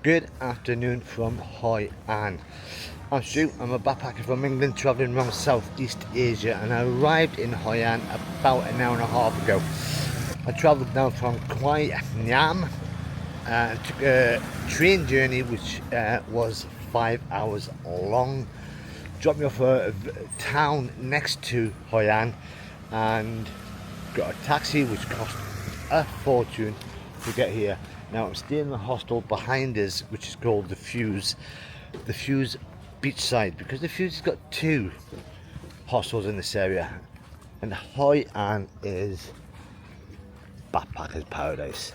Good afternoon from Hoi An. I'm Stu, I'm a backpacker from England travelling around Southeast Asia, and I arrived in Hoi An about an hour and a half ago. I travelled down from Quy Nhon and took a train journey which was 5 hours long. Dropped me off a town next to Hoi An and got a taxi which cost a fortune to get here. Now I'm staying in the hostel behind us, which is called the Fuse Beachside, because the Fuse has got two hostels in this area, and Hoi An is backpacker's paradise.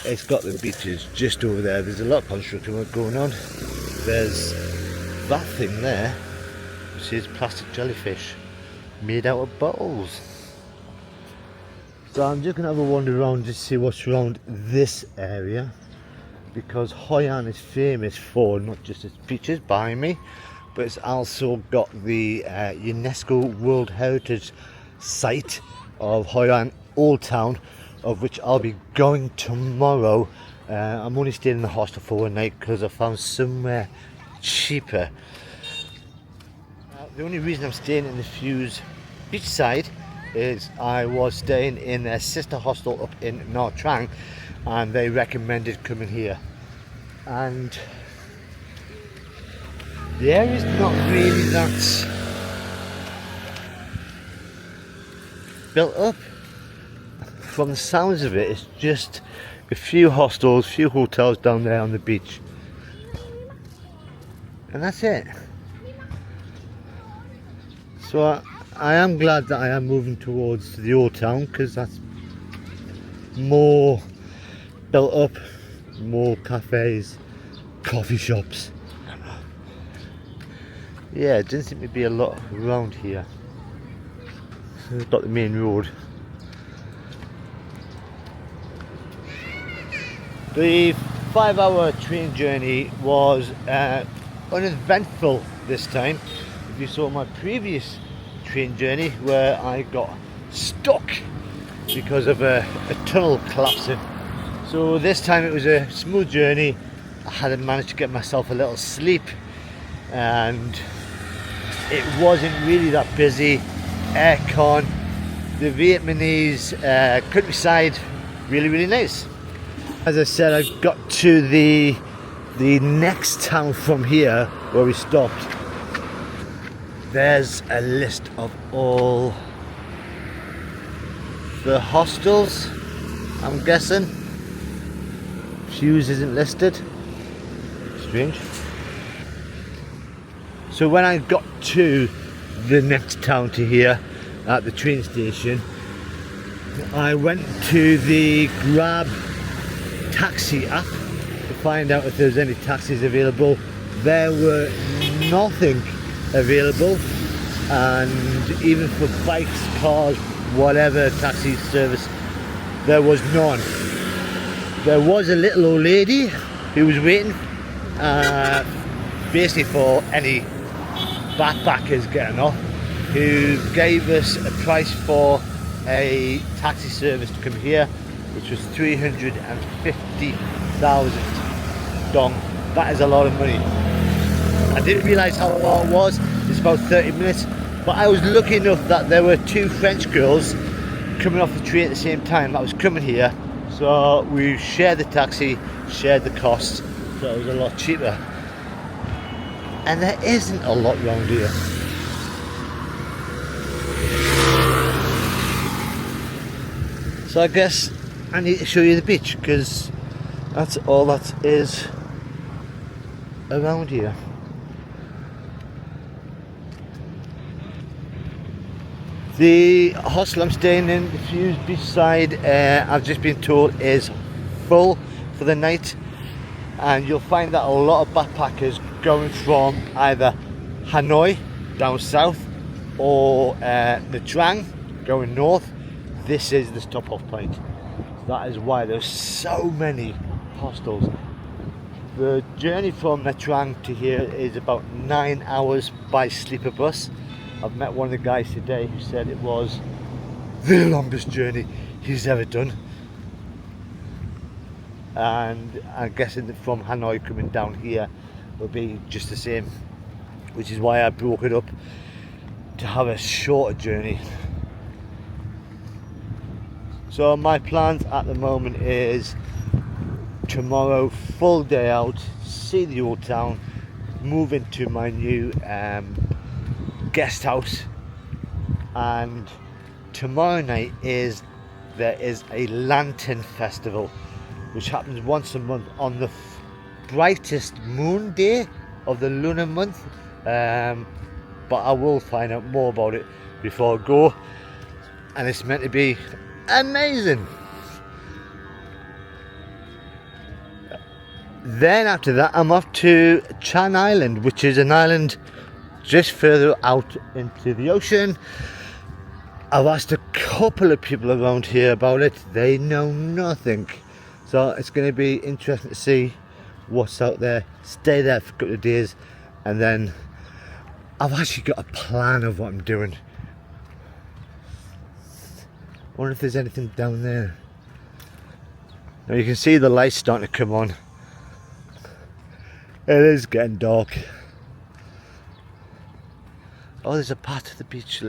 It's got the beaches just over there. There's a lot of construction work going on. There's that thing there, which is plastic jellyfish made out of bottles. So I'm just going to have a wander around to see what's around this area, because Hoi An is famous for not just its beaches behind me, but it's also got the UNESCO World Heritage Site of Hoi An Old Town, of which I'll be going tomorrow. I'm only staying in the hostel for one night because I found somewhere cheaper. The only reason I'm staying in the Fuse Beachside is I was staying in their sister hostel up in Nha Trang, and they recommended coming here, and the area's not really that built up. From the sounds of it, it's just a few hostels, few hotels down there on the beach, and that's it. So I am glad that I am moving towards the old town, because that's more built up, more cafes, coffee shops. Yeah, it doesn't seem to be a lot around here. We've got the main road. The 5-hour train journey was uneventful this time. If you saw my previous train journey where I got stuck because of a tunnel collapsing, so this time it was a smooth journey. I had managed to get myself a little sleep, and it wasn't really that busy. Aircon, the Vietnamese countryside, really nice. As I said, I got to the next town from here where we stopped. There's a list of all the hostels, I'm guessing. Fuse isn't listed. Strange. So when I got to the next town to here at the train station, I went to the Grab taxi app to find out if there's any taxis available. There were nothing available, and even for bikes, cars, whatever taxi service, there was none. There was a little old lady who was waiting basically for any backpackers getting off, who gave us a price for a taxi service to come here, which was 350,000 dong. That is a lot of money. I didn't realise how long it was. It's about 30 minutes, but I was lucky enough that there were two French girls coming off the train at the same time that was coming here, so we shared the taxi, shared the costs, so it was a lot cheaper. And there isn't a lot around here. So I guess I need to show you the beach, because that's all that is around here. The hostel I'm staying in, the Fuse Beachside, I've just been told is full for the night, and you'll find that a lot of backpackers going from either Hanoi down south or Nha Trang going north. This is the stop off point. That is why there's so many hostels. The journey from Nha Trang to here is about 9 hours by sleeper bus. I've met one of the guys today who said it was the longest journey he's ever done. and I'm guessing that from Hanoi coming down here will be just the same, which is why I broke it up to have a shorter journey. So my plans at the moment is tomorrow full day out, see the old town, move into my new guest house, and tomorrow night there is a lantern festival which happens once a month on the brightest moon day of the lunar month, but I will find out more about it before I go, and it's meant to be amazing. Then after that I'm off to Chan Island, which is an island just further out into the ocean. I've asked a couple of people around here about it, they know nothing, so it's going to be interesting to see what's out there, stay there for a couple of days, and then I've actually got a plan of what I'm doing. I wonder if there's anything down there. Now you can see the lights starting to come on. It is getting dark. Oh, there's a path to the beach.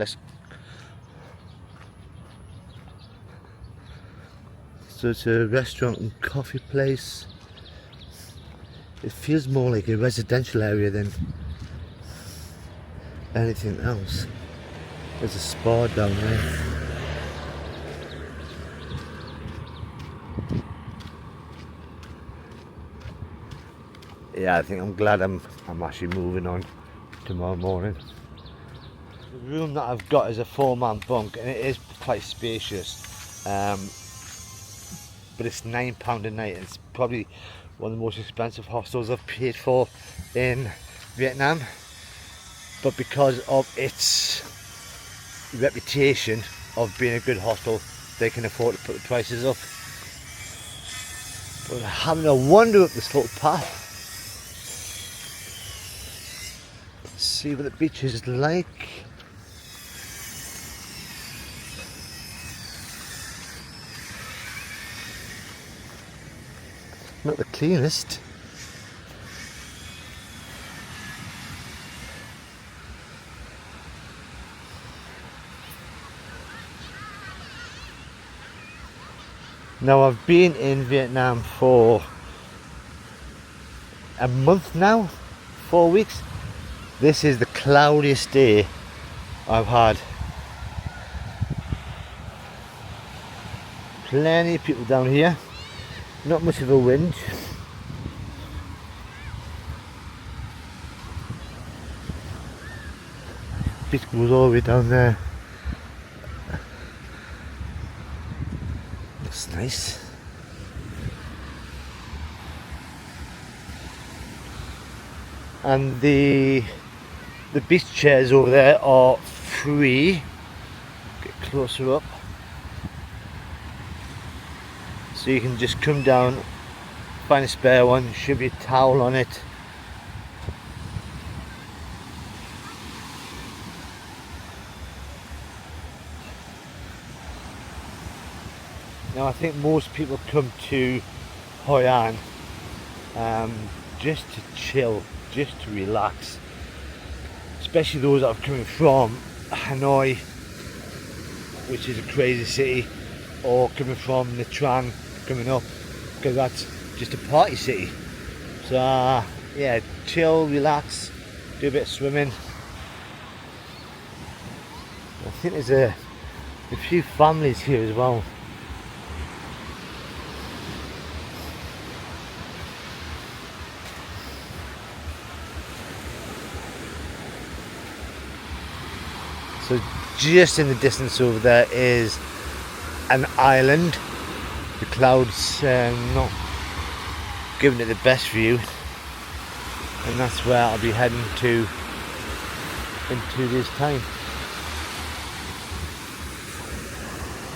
So it's a restaurant and coffee place. It feels more like a residential area than anything else. There's a spa down there. Yeah, I think I'm glad I'm actually moving on tomorrow morning. The room that I've got is a 4-man bunk, and it is quite spacious, but it's £9 a night. It's probably one of the most expensive hostels I've paid for in Vietnam, but because of its reputation of being a good hostel, they can afford to put the prices up. But having a wander up this little path, see what the beach is like. Not the cleanest. Now I've been in Vietnam for a month now, 4 weeks. This is the cloudiest day I've had. Plenty of people down here, not much of a wind. Beach goes all the way down there. Looks nice. And the beach chairs over there are free. Get closer up. So you can just come down, find a spare one, should be a towel on it. Now I think most people come to Hoi An just to chill, just to relax. Especially those that are coming from Hanoi, which is a crazy city, or coming from Nha Trang coming up, because that's just a party city. So yeah, chill, relax, do a bit of swimming. I think there's a few families here as well. So just in the distance over there is an island. The clouds not giving it the best view, and that's where I'll be heading to in 2 days' time.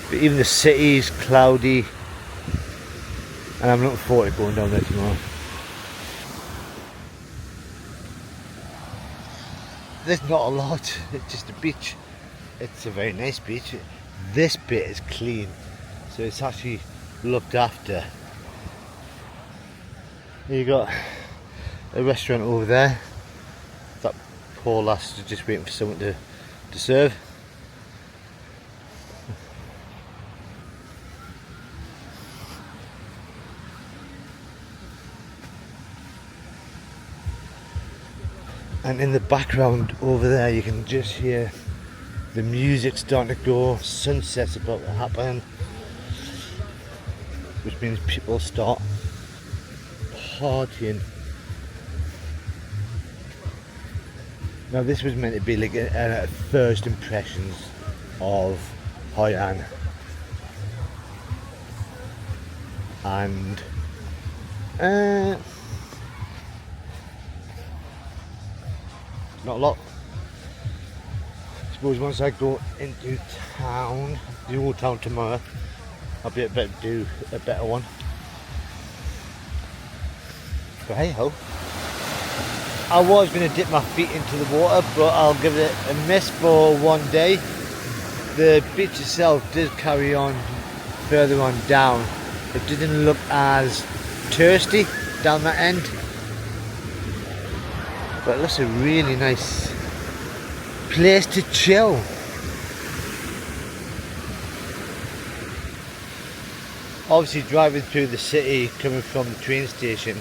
But even the city's cloudy, and I'm looking forward to going down there tomorrow. There's not a lot, it's just a beach. It's a very nice beach. This bit is clean, so it's actually looked after. You got a restaurant over there. That poor lass is just waiting for someone to serve. And in the background over there you can just hear the music starting to go, sunset's about to happen, which means people start partying. Now this was meant to be like a first impressions of Hoi An, and not a lot. I suppose once I go into town, the old town tomorrow, I'll be able to do a better one. But hey ho. I was going to dip my feet into the water, but I'll give it a miss for one day. The beach itself did carry on further on down. It didn't look as touristy down that end. But it looks a really nice place to chill. Obviously driving through the city, coming from the train station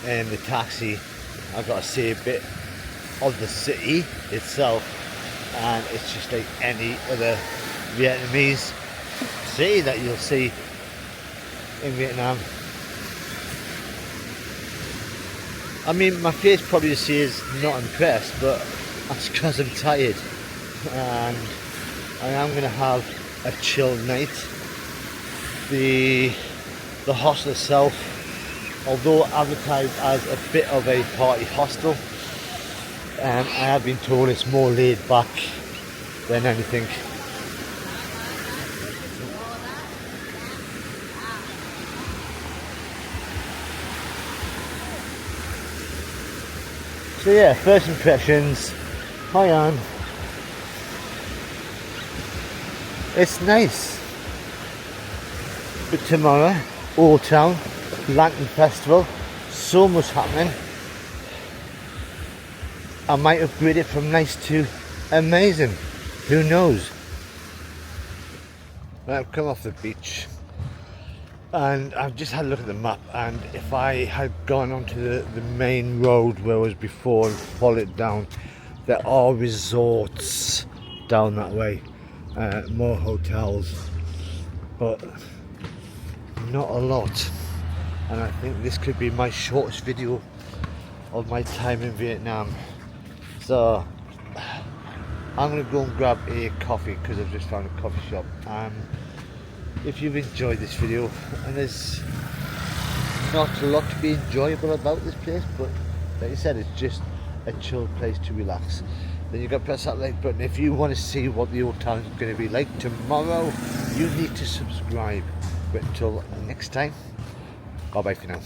and the taxi, I've got to see a bit of the city itself, and it's just like any other Vietnamese city that you'll see in Vietnam. I mean, my face probably is not impressed, but that's because I'm tired, and I am going to have a chill night. The hostel itself, although advertised as a bit of a party hostel, I have been told it's more laid back than anything. So yeah, first impressions, Hoi An. It's nice. But tomorrow, Old Town, Lantern Festival, so much happening. I might upgrade it from nice to amazing, who knows. I've come off the beach and I've just had a look at the map, and if I had gone onto the main road where I was before and followed it down, there are resorts down that way, more hotels, but not a lot. And I think this could be my shortest video of my time in Vietnam. So I'm going to go and grab a coffee because I've just found a coffee shop. If you've enjoyed this video, and there's not a lot to be enjoyable about this place, but like I said, it's just a chill place to relax, then you've got to press that like button. If you want to see what the old town is going to be like tomorrow, you need to subscribe. But until next time, bye bye for now.